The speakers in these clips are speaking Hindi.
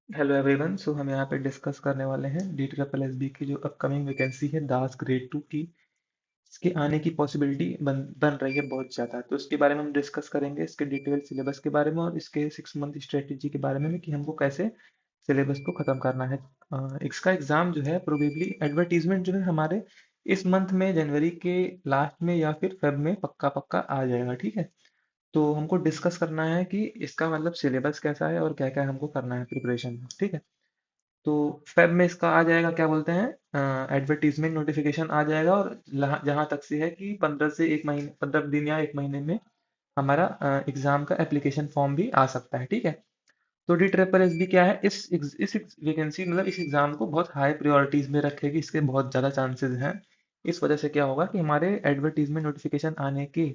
Hello everyone. सो हम यहाँ पे डिस्कस करने वाले हैं डी ट्रिपल एस बी की जो अपकमिंग वैकेंसी है दास ग्रेड टू की। इसके आने की पॉसिबिलिटी बन रही है बहुत ज़्यादा, तो इसके बारे में हम डिस्कस करेंगे, इसके डिटेल सिलेबस के बारे में और इसके 6 मंथ स्ट्रेटेजी के बारे में कि हमको कैसे सिलेबस को ख़त्म करना है। इसका एग्ज़ाम जो है प्रोबेबली एडवर्टीजमेंट जो है हमारे इस मंथ में जनवरी के लास्ट में या फिर फेब में पक्का पक्का आ जाएगा, ठीक है। तो हमको डिस्कस करना है कि इसका मतलब सिलेबस कैसा है और क्या क्या हमको करना है प्रिपरेशन, ठीक है। तो फेब में इसका आ जाएगा, क्या बोलते हैं, एडवर्टीजमेंट नोटिफिकेशन आ जाएगा, और जहाँ तक से है कि 15 से 1 महीने, 15 दिन या 1 महीने में हमारा एग्जाम का एप्लीकेशन फॉर्म भी आ सकता है, ठीक है। तो डी ट्रिपल एस बी क्या है, इस वैकेंसी मतलब इस एग्जाम को बहुत हाई प्रायोरिटीज में रखेगी, इसके बहुत ज़्यादा चांसेस हैं। इस वजह से क्या होगा कि हमारे एडवर्टीजमेंट नोटिफिकेशन आने के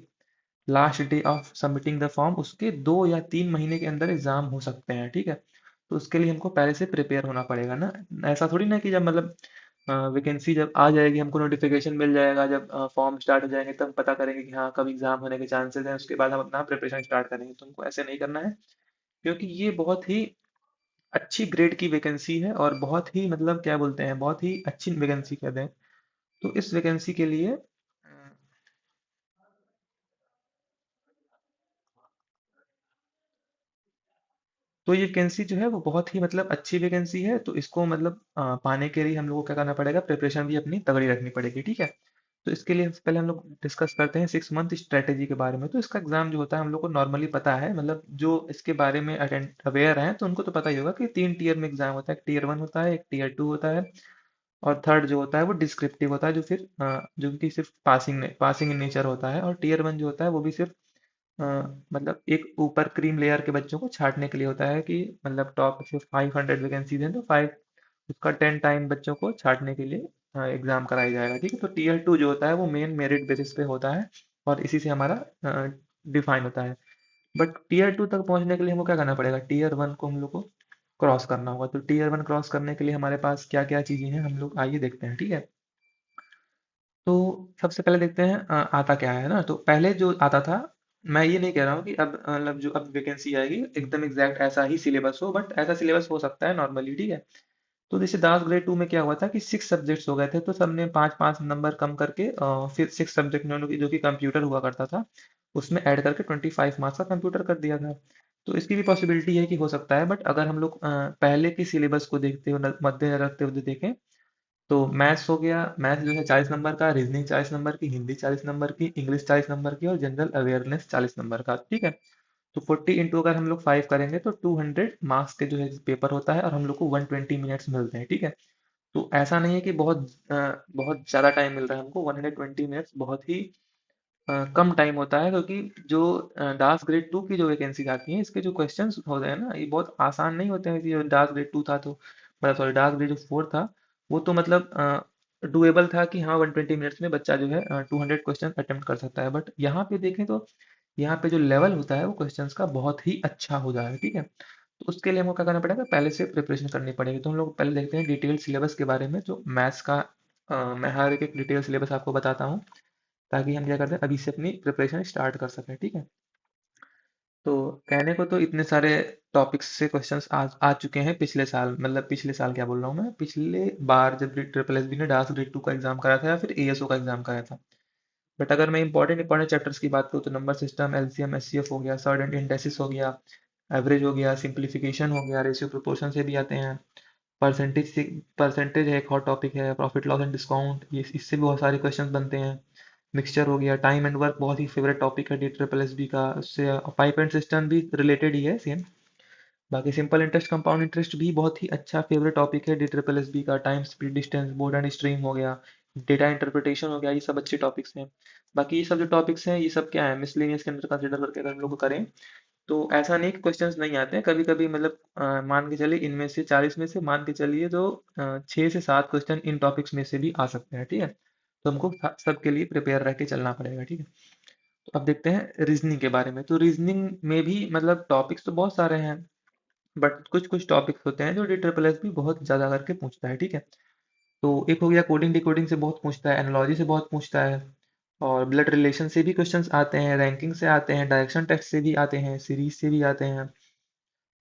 last day of submitting the form उसके 2 या 3 महीने के अंदर एग्जाम हो सकते हैं, ठीक है। तो उसके लिए हमको पहले से प्रिपेयर होना पड़ेगा ना। ऐसा थोड़ी ना कि जब मतलब वैकेंसी जब आ जाएगी, हमको नोटिफिकेशन मिल जाएगा, जब फॉर्म स्टार्ट हो जाएंगे तब पता करेंगे कि हाँ कब एग्जाम होने के चांसेस हैं, उसके बाद हम अपना प्रिपरेशन स्टार्ट करेंगे। तो हमको ऐसे नहीं करना है, क्योंकि ये बहुत ही अच्छी ग्रेड की वैकेंसी है और बहुत ही मतलब क्या बोलते हैं, बहुत ही अच्छी वैकेंसी कहते हैं। तो इस वैकेंसी के लिए तो ये वैकेंसी जो है वो बहुत ही मतलब अच्छी वैकेंसी है, तो इसको मतलब पाने के लिए हम लोग को क्या करना पड़ेगा, प्रिपरेशन भी अपनी तगड़ी रखनी पड़ेगी, ठीक है। तो इसके लिए पहले हम लोग डिस्कस करते हैं 6 मंथ स्ट्रेटेजी के बारे में। तो इसका एग्जाम जो होता है हम लोग को नॉर्मली पता है, मतलब जो इसके बारे में अवेयर हैं तो उनको तो पता ही होगा कि 3 टीयर में एग्जाम होता है। एक टीयर 1 होता है, एक टीयर 2 होता है, और थर्ड जो होता है वो डिस्क्रिप्टिव होता है, जो फिर जो कि सिर्फ पासिंग इन नेचर होता है। और टीयर 1 जो होता है वो भी सिर्फ अ, मतलब एक ऊपर क्रीम लेयर के बच्चों को छांटने के लिए होता है, कि मतलब टॉप से 500 वैकेंसीज हैं तो 10 टाइम बच्चों को छांटने के लिए एग्जाम कराया जाएगा, ठीक है। तो टीयर 2 जो होता है वो मेन मेरिट बेसिस पे होता है, और इसी से हमारा डिफाइन होता है। बट टीयर 2 तक पहुंचने के लिए हमको क्या करना पड़ेगा, टीयर 1 को हम लोग को क्रॉस करना होगा। तो टीयर 1 क्रॉस करने के लिए हमारे पास क्या क्या चीजें हैं, हम लोग आइए देखते हैं, ठीक है। तो सबसे पहले देखते हैं आता क्या है ना। तो पहले जो आता था, मैं ये नहीं कह रहा हूँ कि अब मतलब जो अब वैकेंसी आएगी एकदम एग्जैक्ट ऐसा ही सिलेबस हो, बट ऐसा सिलेबस हो सकता है नॉर्मली, ठीक है। तो जैसे दास ग्रेड टू में क्या हुआ था कि 6 सब्जेक्ट्स हो गए थे, तो सबने 5-5 नंबर कम करके फिर 6 सब्जेक्ट जो कि कंप्यूटर हुआ करता था उसमें ऐड करके 25 मार्क्स का कंप्यूटर कर दिया था। तो इसकी भी पॉसिबिलिटी है कि हो सकता है, बट अगर हम लोग पहले की सिलेबस को देखते हुए मद्देनजर रखते हुए देखें, तो मैथ्स हो गया, मैथ्स जो है 40 नंबर का, रीजनिंग 40 नंबर की, हिंदी 40 नंबर की, इंग्लिश 40 नंबर की, और जनरल अवेयरनेस 40 नंबर का, ठीक है। तो 40 इंटू अगर हम लोग 5 करेंगे तो 200 मार्क्स के जो है पेपर होता है, और हम लोग को 120 मिनट्स मिलते हैं, ठीक है। तो ऐसा नहीं है कि बहुत ज़्यादा टाइम मिल रहा है हमको, 120 मिनट्स बहुत ही कम टाइम होता है, क्योंकि जो डास ग्रेड टू की जो वैकेंसी आती है इसके जो क्वेश्चंस होते हैं ना ये बहुत आसान नहीं होते हैं। जो डास ग्रेड टू था तो मतलब सॉरी डास ग्रेड जो फोर था वो तो मतलब डुएबल था कि हाँ 120 मिनट्स में बच्चा जो है 200 क्वेश्चन अटेम्प्ट कर सकता है। बट यहाँ पे देखें तो यहाँ पे जो लेवल होता है वो क्वेश्चंस का बहुत ही अच्छा हो जाएगा, ठीक है। तो उसके लिए हमको क्या करना पड़ेगा, पहले से प्रिपरेशन करनी पड़ेगी। तो हम लोग पहले देखते हैं डिटेल सिलेबस के बारे में, जो मैथ्स का मैं हर एक डिटेल सिलेबस आपको बताता हूँ, ताकि हम क्या करते हैं अभी से अपनी प्रिपरेशन स्टार्ट कर सकें, ठीक है। तो कहने को तो इतने सारे टॉपिक्स से क्वेश्चंस आ चुके हैं पिछले साल, मतलब पिछले साल क्या बोल रहा हूँ मैं, पिछले बार जब ट्रिपल एस बी ने डास ग्रेड टू का एग्जाम कराया था या फिर एएसओ का एग्जाम कराया था। बट अगर मैं इंपॉर्टेंट इंपॉर्टेंट चैप्टर्स की बात करूँ तो नंबर सिस्टम, एलसीएम, एचसीएफ हो गया, सॉर्ट एंड इंडेसिस हो गया, एवरेज हो गया, सिंप्लीफिकेशन हो गया, रेशियो प्रोपोर्शन से भी आते हैं, परसेंटेज से परसेंटेज है, एक हॉट टॉपिक है, प्रॉफिट लॉस एंड डिस्काउंट, ये इससे भी बहुत सारे क्वेश्चन बनते हैं। मिक्सचर हो गया, टाइम एंड वर्क बहुत ही फेवरेट टॉपिक है डी ट्रिपल एस बी का, उससे पाइप एंड सिस्टम भी रिलेटेड ही है सेम। बाकी सिंपल इंटरेस्ट, कंपाउंड इंटरेस्ट भी बहुत ही अच्छा फेवरेट टॉपिक है डी ट्रिपल एस बी का। Time, speed, distance, board and stream हो गया, डेटा इंटरप्रिटेशन हो गया, ये सब अच्छे टॉपिक्स हैं। बाकी ये सब जो टॉपिक्स हैं ये सब क्या है, मिसलेनियस के अंदर कंसिडर करके अगर हम लोग करें तो ऐसा नहीं कि क्वेश्चंस नहीं आते हैं, कभी कभी मतलब मान के चलिए इनमें से 40 में से मान के चलिए तो 6 से 7 क्वेश्चन इन टॉपिक्स में से भी आ सकते हैं, ठीक है। तो हमको सबके लिए प्रिपेयर रह के चलना पड़ेगा, ठीक है। तो अब देखते हैं रीजनिंग के बारे में। तो रीजनिंग में भी मतलब टॉपिक्स तो बहुत सारे हैं, बट कुछ कुछ टॉपिक्स होते हैं जो डी ट्रिपल एस भी बहुत ज्यादा करके पूछता है, ठीक है। तो एक हो गया कोडिंग डिकोडिंग से बहुत पूछता है, एनालॉजी से बहुत पूछता है, और ब्लड रिलेशन से भी क्वेश्चंस आते हैं, रैंकिंग से आते हैं, डायरेक्शन टेस्ट से भी आते हैं, सीरीज से भी आते हैं,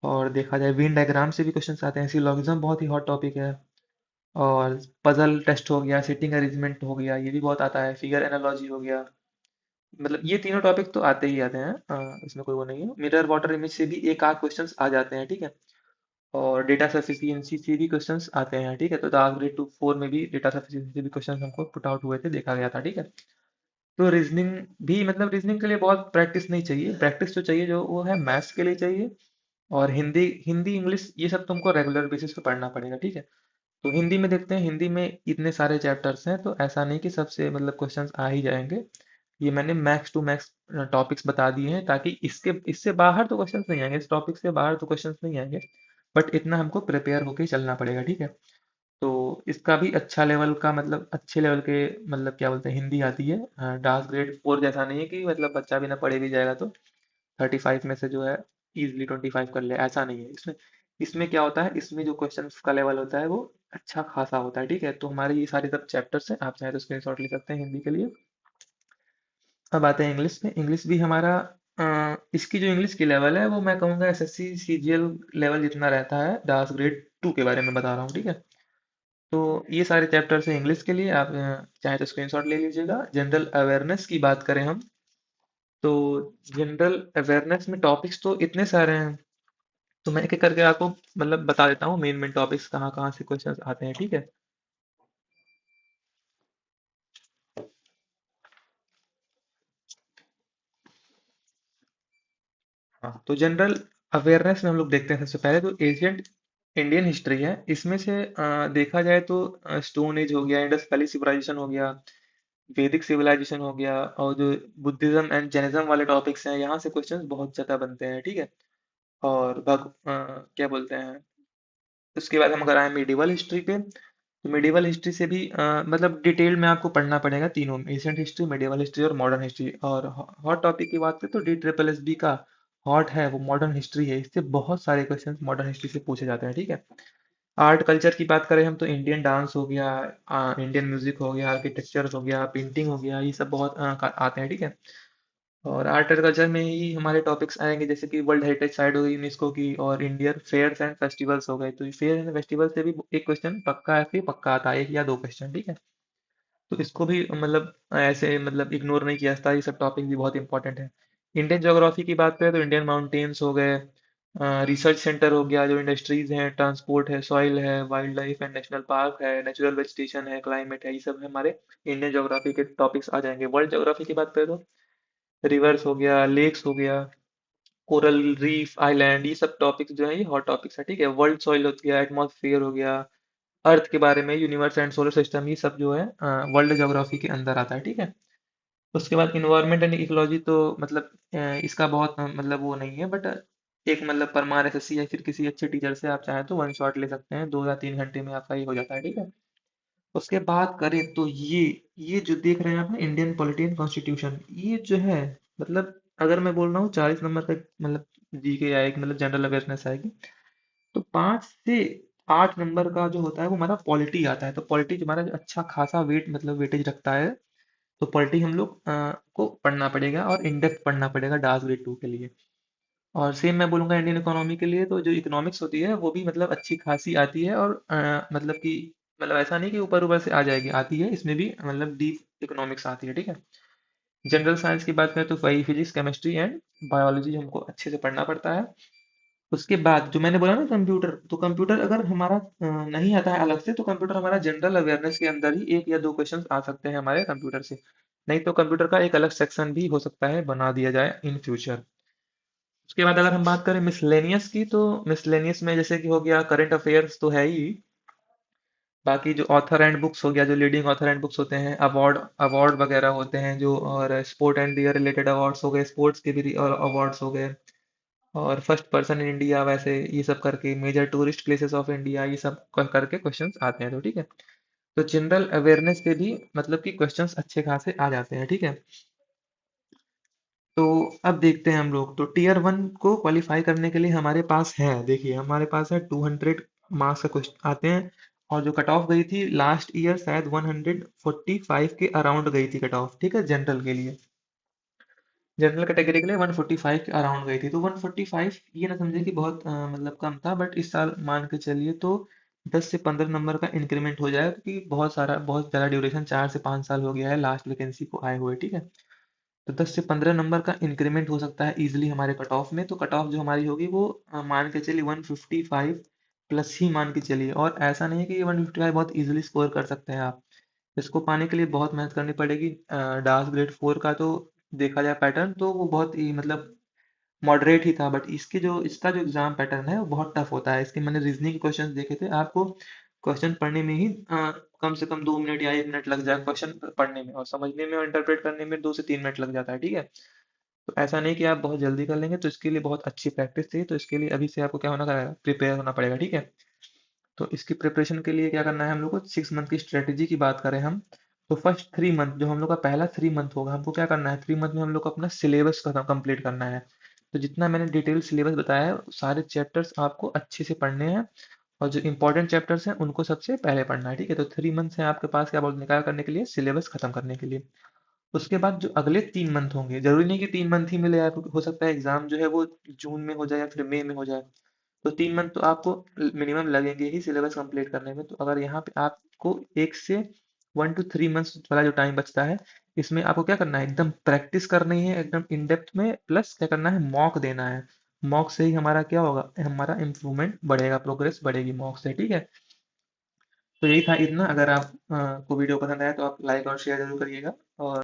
और देखा जाए वेन डायग्राम से भी क्वेश्चंस आते हैं, सिलोगिज्म बहुत ही हॉट टॉपिक है। और पजल टेस्ट हो गया, सिटिंग अरेंजमेंट हो गया, ये भी बहुत आता है, फिगर एनालॉजी हो गया। मतलब ये तीनों टॉपिक तो आते ही आते हैं, इसमें कोई वो नहीं है। मिरर वाटर इमेज से भी एक आध क्वेश्चंस आ जाते हैं, ठीक है। और डेटा सफिशिएंसी से भी क्वेश्चंस आते हैं, ठीक है। तो दास ग्रेड 2 4 में भी डेटा सफिशिएंसी से भी क्वेश्चंस हमको पुट आउट हुए थे, देखा गया था, ठीक है। तो रीजनिंग भी, मतलब रीजनिंग के लिए बहुत प्रैक्टिस नहीं चाहिए, प्रैक्टिस जो चाहिए जो वो है मैथ्स के लिए चाहिए। और हिंदी हिंदी इंग्लिश ये सब तुमको रेगुलर बेसिस पे पढ़ना पड़ेगा, ठीक है। तो हिंदी में देखते हैं, हिंदी में इतने सारे चैप्टर्स हैं, तो ऐसा नहीं कि सबसे मतलब क्वेश्चंस आ ही जाएंगे। ये मैंने मैक्स टू मैक्स टॉपिक्स बता दिए हैं, ताकि इसके इससे बाहर तो क्वेश्चंस नहीं आएंगे, इस टॉपिक से बाहर तो क्वेश्चंस नहीं आएंगे। बट इतना हमको प्रिपेयर होके ही चलना पड़ेगा, ठीक है। तो इसका भी अच्छा लेवल का, मतलब अच्छे लेवल के, मतलब क्या बोलते हैं, हिंदी आती है। डांस ग्रेड 4 जैसा नहीं है कि मतलब बच्चा भी ना पढ़े भी जाएगा तो 35 में से जो है इजिली 25 कर ले, ऐसा नहीं है इसमें। इसमें क्या होता है, इसमें जो क्वेश्चन का लेवल होता है वो अच्छा खासा होता है, ठीक है। तो हमारे ये सारे सब चैप्टर्स हैं, आप चाहे तो स्क्रीनशॉट ले सकते हैं हिंदी के लिए। अब आते हैं इंग्लिश में। इंग्लिश भी हमारा इसकी जो इंग्लिश की लेवल है वो मैं कहूँगा एसएससी सीजीएल लेवल जितना रहता है। दास ग्रेड 2 के बारे में बता रहा हूँ, ठीक है। तो ये सारे चैप्टर्स हैं इंग्लिश के लिए, आप चाहे तो स्क्रीनशॉट ले लीजिएगा। जनरल अवेयरनेस की बात करें हम, तो जनरल अवेयरनेस में टॉपिक्स तो इतने सारे हैं, तो मैं एक एक करके आपको मतलब बता देता हूँ मेन मेन टॉपिक्स कहाँ कहाँ से क्वेश्चंस आते हैं, ठीक है। हाँ, तो जनरल अवेयरनेस में हम लोग देखते हैं सबसे पहले तो एशियंट इंडियन हिस्ट्री है। इसमें से देखा जाए तो स्टोन एज हो गया, इंडस वैली सिविलाइजेशन हो गया, वैदिक सिविलाइजेशन हो गया, और जो बुद्धिज्म एंड जैनिज्म वाले टॉपिक्स हैं यहाँ से क्वेश्चंस बहुत ज्यादा बनते हैं, ठीक है। और क्या बोलते हैं, उसके बाद हम अगर आए मिडिवल हिस्ट्री पे, तो मिडिवल हिस्ट्री से भी मतलब डिटेल में आपको पढ़ना पड़ेगा तीनों, एशियंट हिस्ट्री, मिडिवल हिस्ट्री और मॉडर्न हिस्ट्री। और हॉट टॉपिक की बात करें तो डी ट्रिपल एस बी का हॉट है वो मॉडर्न हिस्ट्री है, इससे बहुत सारे क्वेश्चंस मॉडर्न हिस्ट्री से पूछे जाते हैं, ठीक है। आर्ट कल्चर की बात करें हम, तो इंडियन डांस हो गया, इंडियन म्यूजिक हो गया, आर्किटेक्चर हो गया, पेंटिंग हो गया, ये सब बहुत आते हैं, ठीक है। और आर्ट एंड कल्चर में ही हमारे टॉपिक्स आएंगे, जैसे कि वर्ल्ड हेरिटेज साइट हो गई यूनेस्को की, और इंडियन फेयर्स एंड फेस्टिवल्स हो गए। तो ये फेयर एंड फेस्टिवल से भी एक क्वेश्चन पक्का है, फिर पक्का आता है, एक या दो क्वेश्चन, ठीक है। तो इसको भी मतलब ऐसे मतलब इग्नोर नहीं किया जाता, ये सब टॉपिक भी बहुत इंपॉर्टेंट है। इंडियन ज्योग्राफी की बात करें तो इंडियन माउंटेन्स हो गए, रिसर्च सेंटर हो गया, जो इंडस्ट्रीज हैं, ट्रांसपोर्ट है, सॉइल है, wild life and national park है, नेचुरल वेजिटेशन है, क्लाइमेट है, ये सब हमारे इंडियन ज्योग्राफी के टॉपिक्स आ जाएंगे। वर्ल्ड ज्योग्राफी की बात करें तो रिवर्स हो गया, लेक्स हो गया, कोरल रीफ, आइलैंड, ये सब टॉपिक्स जो है ये हॉट टॉपिक्स है, ठीक है। वर्ल्ड सॉइल हो गया, एटमॉस्फेयर हो गया, अर्थ के बारे में, यूनिवर्स एंड सोलर सिस्टम, ये सब जो है वर्ल्ड ज्योग्राफी के अंदर आता है, ठीक है। उसके बाद इन्वायरमेंट एंड इकोलॉजी तो मतलब इसका बहुत मतलब वो नहीं है, बट एक मतलब परमार एसएससी या फिर किसी अच्छे टीचर से आप चाहें तो वन शॉट ले सकते हैं, 2 या 3 घंटे में आपका ये हो जाता है, ठीक है। उसके बाद करें तो ये जो देख रहे हैं आप ना, इंडियन पॉलिटी एंड कॉन्स्टिट्यूशन, ये जो है मतलब अगर मैं बोल रहा हूँ 40 नंबर का मतलब जीके आएगी, मतलब जनरल अवेयरनेस आएगी, तो 5 से 8 नंबर का जो होता है वो हमारा पॉलिटी आता है। तो पॉलिटी हमारा जो अच्छा खासा वेट मतलब वेटेज रखता है, तो पॉलिटी हम लोग को पढ़ना पड़ेगा और इन डेप्थ पढ़ना पड़ेगा डास ग्रेड 2 के लिए। और सेम मैं बोलूंगा इंडियन इकोनॉमी के लिए, तो जो इकोनॉमिक्स होती है वो भी मतलब अच्छी खासी आती है, और मतलब कि मतलब ऐसा नहीं कि ऊपर ऊपर से आ जाएगी, आती है, इसमें भी मतलब डीप इकोनॉमिक्स आती है, ठीक है। जनरल साइंस की बात करें तो वही फिजिक्स, केमिस्ट्री एंड बायोलॉजी हमको अच्छे से पढ़ना पड़ता है। उसके बाद जो मैंने बोला ना कंप्यूटर, तो कंप्यूटर अगर हमारा नहीं आता है अलग से, तो कंप्यूटर हमारा जनरल अवेयरनेस के अंदर ही एक या दो क्वेश्चंस आ सकते हैं हमारे कंप्यूटर से। नहीं तो कंप्यूटर का एक अलग सेक्शन भी हो सकता है बना दिया जाए इन फ्यूचर। उसके बाद अगर हम बात करें मिसलेनियस की, तो मिसलेनियस में जैसे कि हो गया करंट अफेयर्स तो है ही, बाकी जो ऑथर एंड बुक्स हो गया, जो लीडिंग ऑथर एंड बुक्स होते हैं, अवार्ड अवार्ड वगैरह होते हैं जो, और sport and their related awards हो गए, स्पोर्ट्स के भी अवार्ड्स हो गए, और फर्स्ट पर्सन इन इंडिया, वैसे ये सब करके major tourist places of India, ये सब करके क्वेश्चंस आते हैं, तो ठीक है। तो जनरल अवेयरनेस पे भी मतलब कि क्वेश्चंस अच्छे खासे आ जाते हैं, ठीक है। तो अब देखते हैं हम लोग, तो टीयर 1 को क्वालिफाई करने के लिए हमारे पास है, देखिए हमारे पास है 200 मार्क्स का क्वेश्चन आते हैं। और जो कट ऑफ गई थी लास्ट ईयर शायद 145 के अराउंड गई थी कट ऑफ, ठीक है, जनरल के लिए। जनरल कैटेगरी के लिए 145 के अराउंड गई थी। तो 145 ये ना समझे कि बहुत मतलब कम था, बट इस साल मान के चलिए तो 10 से 15 नंबर का इंक्रीमेंट हो जाएगा, क्योंकि बहुत ज़्यादा ड्यूरेशन 4 से 5 साल हो गया है लास्ट वैकेंसी को आए हुए, ठीक है। तो 10 से 15 नंबर का इंक्रीमेंट हो सकता है इजीली हमारे कट ऑफ में। तो कट ऑफ जो हमारी होगी वो मान के चलिए 155 प्लस ही मान के चलिए। और ऐसा नहीं है कि ये 155 बहुत इजीली स्कोर कर सकते हैं आप। इसको पाने के लिए बहुत मेहनत करनी पड़ेगी। डार्क ग्रेड 4 का तो देखा जाए पैटर्न तो वो बहुत ही मतलब मॉडरेट ही था, बट इसका जो एग्जाम पैटर्न है वो बहुत टफ होता है। इसके मैंने रीजनिंग क्वेश्चन देखे थे, आपको क्वेश्चन पढ़ने में ही कम से कम 2 मिनट या 1 मिनट लग जाए क्वेश्चन पढ़ने में, और समझने में और इंटरप्रेट करने में 2 से 3 मिनट लग जाता है, ठीक है। तो ऐसा नहीं कि आप बहुत जल्दी कर लेंगे, तो इसके लिए बहुत अच्छी प्रैक्टिस चाहिए। तो इसके लिए अभी से आपको क्या होना पड़ेगा, प्रिपेयर होना पड़ेगा, ठीक है। तो इसकी प्रिपरेशन के लिए क्या करना है हम लोग को, 6 मंथ की स्ट्रेटेजी की बात करें हम, तो फर्स्ट 3 मंथ जो हम लोग का पहला 3 मंथ होगा, हमको क्या करना है 3 मंथ में हम लोग को अपना सिलेबस खत्म कंप्लीट करना है। तो जितना मैंने डिटेल सिलेबस बताया है सारे चैप्टर्स आपको अच्छे से पढ़ने हैं, और जो इंपॉर्टेंट चैप्टर्स हैं उनको सबसे पहले पढ़ना है, ठीक है। तो 3 मंथ है आपके पास क्या बोलते हैं, क्या करने के लिए, सिलेबस खत्म करने के लिए। उसके बाद जो अगले 3 मंथ होंगे, जरूरी नहीं कि 3 मंथ ही मिले आपको, हो सकता है एग्जाम जो है वो जून में हो जाए या फिर मई में हो जाए। तो 3 मंथ तो आपको मिनिमम लगेंगे ही सिलेबस कंप्लीट करने में। तो अगर यहाँ पे आपको 1 से 1 to 3 मंथ्स वाला जो टाइम बचता है, इसमें आपको क्या करना है, एकदम प्रैक्टिस करनी है एकदम इन डेप्थ में, प्लस क्या करना है, मॉक देना है। मॉक से ही हमारा क्या होगा, हमारा इम्प्रूवमेंट बढ़ेगा, प्रोग्रेस बढ़ेगी मॉक से, ठीक है। तो यही था इतना। अगर आप को वीडियो पसंद आया तो आप लाइक और शेयर जरूर करिएगा। और